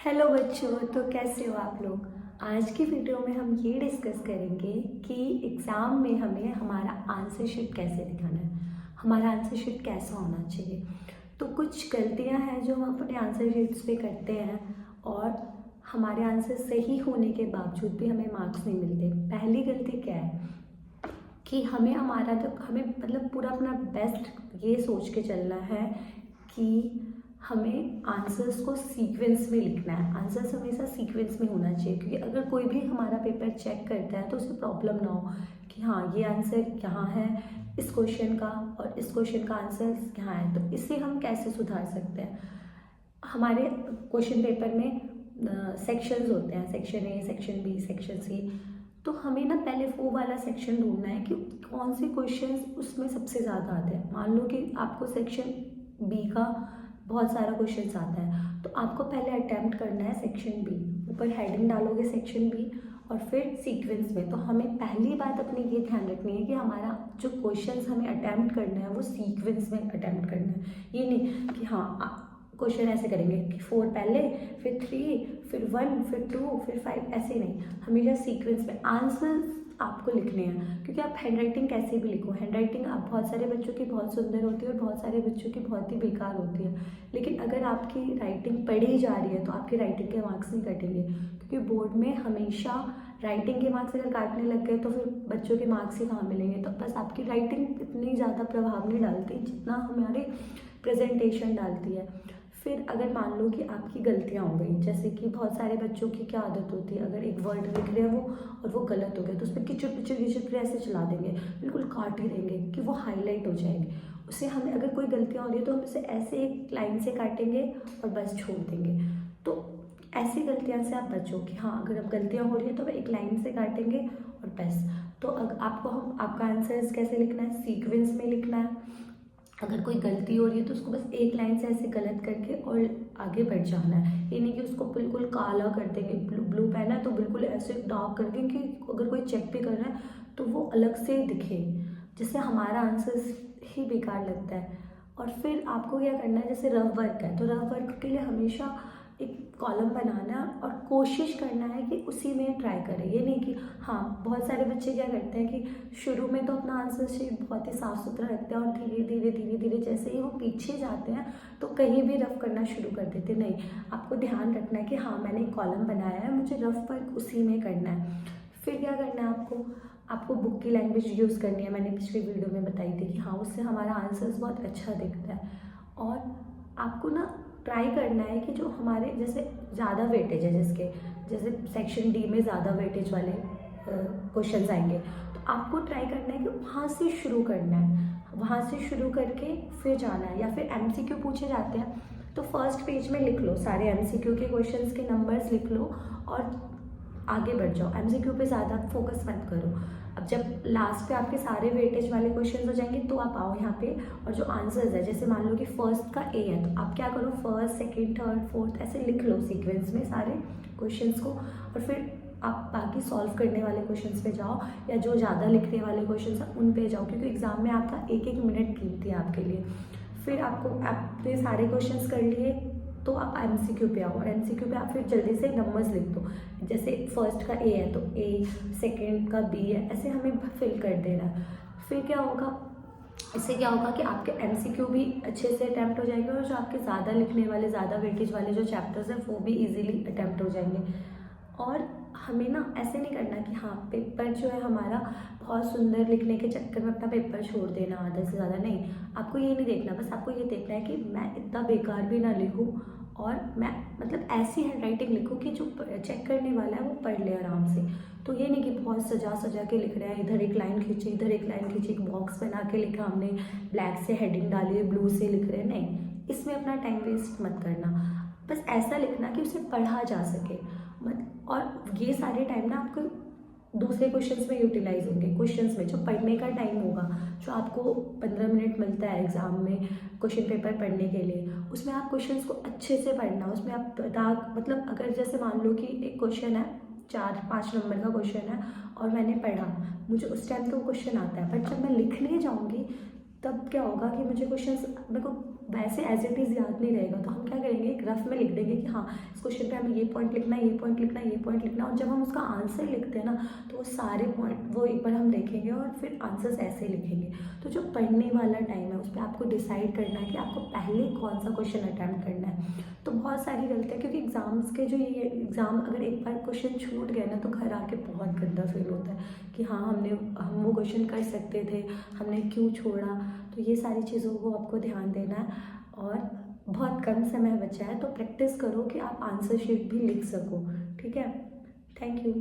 Hello बच्चों, तो कैसे हो आप लोग। आज की वीडियो में हम ये डिस्कस करेंगे कि एग्ज़ाम में हमें हमारा आंसर शीट कैसे दिखाना है, हमारा आंसर शीट कैसा होना चाहिए। तो कुछ गलतियां हैं जो हम अपने आंसर शीट्स पे करते हैं और हमारे आंसर सही होने के बावजूद भी हमें मार्क्स नहीं मिलते। पहली गलती क्या है कि हमें मतलब पूरा अपना बेस्ट ये सोच के चलना है कि हमें आंसर्स को सीक्वेंस में लिखना है। आंसर्स हमेशा सीक्वेंस में होना चाहिए, क्योंकि अगर कोई भी हमारा पेपर चेक करता है तो उसे प्रॉब्लम ना हो कि हाँ ये आंसर यहाँ है इस क्वेश्चन का और इस क्वेश्चन का आंसर यहाँ है। तो इसे हम कैसे सुधार सकते हैं। हमारे क्वेश्चन पेपर में सेक्शंस होते हैं, section A, section B, section C. तो हमें ना पहले वो वाला सेक्शन ढूंढना है कि कौन से क्वेश्चंस उसमें सबसे ज़्यादा आते हैं। मान लो कि आपको सेक्शन बी का बहुत सारा क्वेश्चंस आता है, तो आपको पहले अटैम्प्ट करना है सेक्शन बी। ऊपर हेडिंग डालोगे सेक्शन बी और फिर सीक्वेंस में। तो हमें पहली बात अपनी ये ध्यान रखनी है कि हमारा जो क्वेश्चंस हमें अटैम्प्ट करना है वो सीक्वेंस में अटैम्प्ट करना है। ये नहीं कि हाँ क्वेश्चन ऐसे करेंगे कि 4 पहले, फिर 3, फिर 1, फिर 2, फिर 5, ऐसे नहीं। हमेशा सीक्वेंस में आंसर्स आपको लिखने हैं, क्योंकि आप हैंड राइटिंग कैसे भी लिखो, हैंड राइटिंग आप बहुत सारे बच्चों की बहुत सुंदर होती है और बहुत सारे बच्चों की बहुत ही बेकार होती है। लेकिन अगर आपकी राइटिंग पढ़ी जा रही है तो आपकी राइटिंग के मार्क्स नहीं कटेंगे, क्योंकि बोर्ड में हमेशा राइटिंग के मार्क्स अगर काटने लग गए तो फिर बच्चों के मार्क्स ही कहाँ मिलेंगे। तो बस आपकी राइटिंग इतनी ज़्यादा प्रभाव नहीं डालती जितना हमारे प्रेजेंटेशन डालती है। फिर अगर मान लो कि आपकी गलतियाँ हो गई, जैसे कि बहुत सारे बच्चों की क्या आदत होती है, अगर एक वर्ड लिख रहे हैं वो और वो गलत हो गया तो उस पर किचड़ पिचड़ किचड़ पिचड़ ऐसे चला देंगे, बिल्कुल काट ही देंगे कि वो हाईलाइट हो जाएंगे। उससे हमें अगर कोई गलतियाँ हो रही है तो हम उसे ऐसे एक लाइन से काटेंगे और बस छोड़ देंगे। तो ऐसी गलतियाँ से आप बचो कि हाँ अगर अब गलतियाँ हो रही है तो एक लाइन से काटेंगे और बस। तो आपका आंसर कैसे लिखना है, सीक्वेंस में लिखना है। अगर कोई गलती हो रही है तो उसको बस एक लाइन से ऐसे गलत करके और आगे बढ़ जाना है। ये नहीं कि उसको बिल्कुल काला कर देंगे, ब्लू पेन है तो बिल्कुल ऐसे डार्क कर देंगे कि अगर कोई चेक भी कर रहा है तो वो अलग से दिखे, जिससे हमारा आंसर ही बेकार लगता है। और फिर आपको क्या करना है, जैसे रफ वर्क है तो रफ वर्क के लिए हमेशा एक कॉलम बनाना और कोशिश करना है कि उसी में ट्राई करें। ये नहीं कि हाँ बहुत सारे बच्चे क्या करते हैं कि शुरू में तो अपना आंसर शीट बहुत ही साफ़ सुथरा रखते हैं और धीरे धीरे धीरे धीरे जैसे ही वो पीछे जाते हैं तो कहीं भी रफ करना शुरू कर देते। नहीं, आपको ध्यान रखना है कि हाँ मैंने एक कॉलम बनाया है, मुझे रफ वर्क उसी में करना है। फिर क्या करना है, आपको बुक की लैंग्वेज यूज़ करनी है। मैंने पिछले वीडियो में बताई थी कि हाँ उससे हमारा आंसर्स बहुत अच्छा दिखता है। और आपको ना ट्राई करना है कि जो हमारे जैसे ज़्यादा वेटेज है, जैसे सेक्शन डी में ज़्यादा वेटेज वाले क्वेश्चंस आएंगे, तो आपको ट्राई करना है कि वहाँ से शुरू करना है, वहाँ से शुरू करके फिर जाना है। या फिर एमसीक्यू पूछे जाते हैं तो फर्स्ट पेज में लिख लो सारे एमसीक्यू के क्वेश्चंस के नंबर्स लिख लो और आगे बढ़ जाओ। एमसीक्यू पे ज़्यादा फोकस मत करो। अब जब लास्ट पे आपके सारे वेटेज वाले क्वेश्चंस हो जाएंगे तो आप आओ यहाँ पे और जो आंसर्स है, जैसे मान लो कि फर्स्ट का ए है तो आप क्या करो, फर्स्ट, सेकंड, थर्ड, फोर्थ ऐसे लिख लो सीक्वेंस में सारे क्वेश्चंस को। और फिर आप बाकी सॉल्व करने वाले क्वेश्चंस पे जाओ या जो ज़्यादा लिखने वाले क्वेश्चंस हैं उन पे जाओ, क्योंकि एग्जाम में आपका एक एक मिनट कीमती है आपके लिए। फिर आपने सारे क्वेश्चंस कर लिए तो आप एमसीक्यू पे आओ और एमसीक्यू पे आप फिर जल्दी से नंबर्स लिख दो। जैसे फर्स्ट का ए है तो ए, सेकंड का बी है, ऐसे हमें फिल कर देना है। फिर क्या होगा, इससे क्या होगा कि आपके एमसीक्यू भी अच्छे से अटैम्प्ट हो जाएंगे और जो आपके ज़्यादा लिखने वाले, ज़्यादा वेटेज वाले जो चैप्टर्स हैं वो भी इजीली अटैम्प्ट हो जाएंगे। और हमें ना ऐसे नहीं करना कि हाँ पेपर जो है हमारा बहुत सुंदर लिखने के चक्कर में अपना पेपर छोड़ देना आधा से ज़्यादा। नहीं, आपको ये नहीं देखना, बस आपको ये देखना है कि मैं इतना बेकार भी ना लिखूँ और मैं मतलब ऐसी हैंड राइटिंग लिखूँ कि जो चेक करने वाला है वो पढ़ ले आराम से। तो ये नहीं कि बहुत सजा सजा के लिख रहे हैं, इधर एक लाइन खींची, इधर एक लाइन खींची, एक बॉक्स बना के लिखा हमने, ब्लैक से हेडिंग डाली है, ब्लू से लिख रहे हैं। नहीं, इसमें अपना टाइम वेस्ट मत करना। बस ऐसा लिखना कि उसे पढ़ा जा सके मत। और ये सारे टाइम ना आपको दूसरे क्वेश्चंस में यूटिलाइज होंगे। क्वेश्चंस में जो पढ़ने का टाइम होगा, जो आपको 15 मिनट मिलता है एग्जाम में क्वेश्चन पेपर पढ़ने के लिए, उसमें आप क्वेश्चंस को अच्छे से पढ़ना। उसमें आप मतलब अगर जैसे मान लो कि एक क्वेश्चन है, 4-5 नंबर का क्वेश्चन है और मैंने पढ़ा, मुझे उस टाइम तो क्वेश्चन आता है, बट जब मैं लिखने जाऊँगी तब क्या होगा कि मेरे को वैसे एज इट इज़ याद नहीं रहेगा, तो हम क्या करेंगे, एक रफ में लिख देंगे कि हाँ इस क्वेश्चन पे हमें ये पॉइंट लिखना है, ये पॉइंट लिखना है, ये पॉइंट लिखना है। और जब हम उसका आंसर लिखते हैं ना, तो वो सारे पॉइंट वो एक बार हम देखेंगे और फिर आंसर्स ऐसे लिखेंगे। तो जो पढ़ने वाला टाइम है उस पर आपको डिसाइड करना है कि आपको पहले कौन सा क्वेश्चन अटैम्प्ट करना है। तो बहुत सारी गलतियाँ, क्योंकि एग्ज़ाम्स के जो ये एग्ज़ाम अगर एक बार क्वेश्चन छूट गया ना, तो घर आके बहुत गंदा फील होता है कि हाँ हम वो क्वेश्चन कर सकते थे, हमने क्यों छोड़ा। तो ये सारी चीज़ों को आपको ध्यान देना है। और बहुत कम समय बचा है, तो प्रैक्टिस करो कि आप आंसर शीट भी लिख सको। ठीक है, थैंक यू।